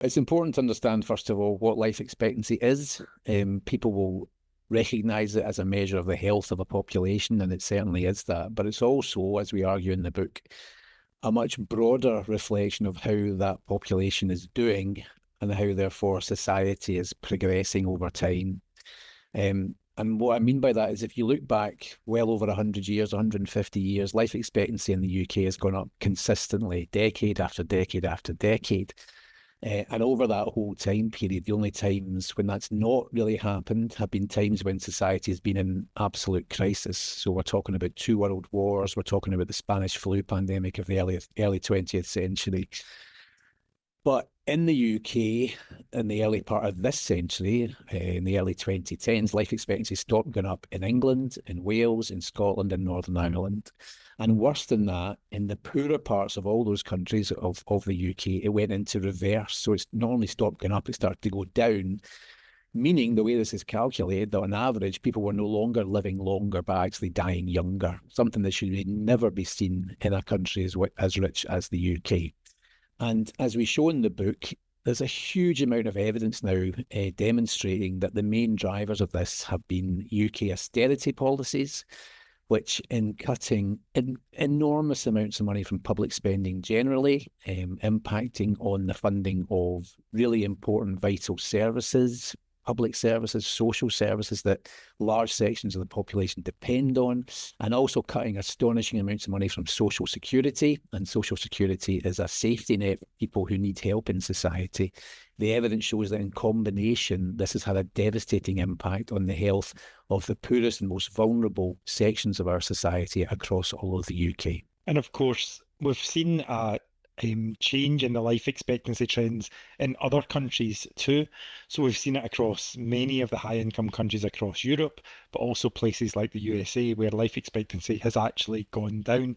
It's important to understand, first of all, what life expectancy is. People will recognise it as a measure of the health of a population, and it certainly is that. But it's also, as we argue in the book, a much broader reflection of how that population is doing and how, therefore, society is progressing over time. And what I mean by that is if you look back well over 100 years, 150 years, life expectancy in the UK has gone up consistently, decade after decade after decade. And over that whole time period, the only times when that's not really happened have been times when society has been in absolute crisis. So we're talking about two world wars, we're talking about the Spanish flu pandemic of the early 20th century. But in the UK, in the early part of this century, in the early 2010s, life expectancy stopped going up in England, in Wales, in Scotland, and Northern Ireland. And worse than that, in the poorer parts of all those countries of the UK, it went into reverse. So it's not only stopped going up, it started to go down, meaning the way this is calculated, that on average, people were no longer living longer, but actually dying younger, something that should never be seen in a country as rich as the UK. And as we show in the book, there's a huge amount of evidence now demonstrating that the main drivers of this have been UK austerity policies, which in cutting enormous amounts of money from public spending generally, impacting on the funding of really important vital services, public services, social services that large sections of the population depend on, and also cutting astonishing amounts of money from social security. And social security is a safety net for people who need help in society. The evidence shows that in combination, this has had a devastating impact on the health of the poorest and most vulnerable sections of our society across all of the UK. And of course, we've seen a change in the life expectancy trends in other countries too. So we've seen it across many of the high income countries across Europe, but also places like the USA where life expectancy has actually gone down.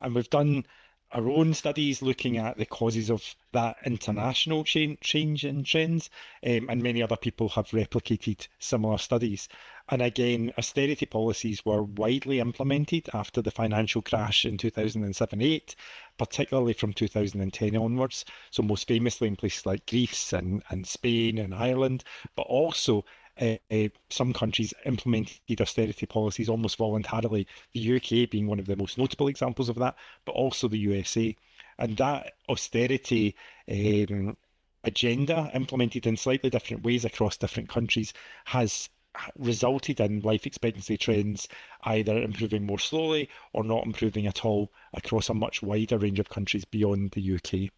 And we've done our own studies looking at the causes of that international change in trends, and many other people have replicated similar studies. And again, austerity policies were widely implemented after the financial crash in 2007-8, particularly from 2010 onwards. So most famously in places like Greece and Spain and Ireland, but also some countries implemented austerity policies almost voluntarily, the UK being one of the most notable examples of that, but also the USA. And that austerity agenda, implemented in slightly different ways across different countries, has resulted in life expectancy trends either improving more slowly or not improving at all across a much wider range of countries beyond the UK.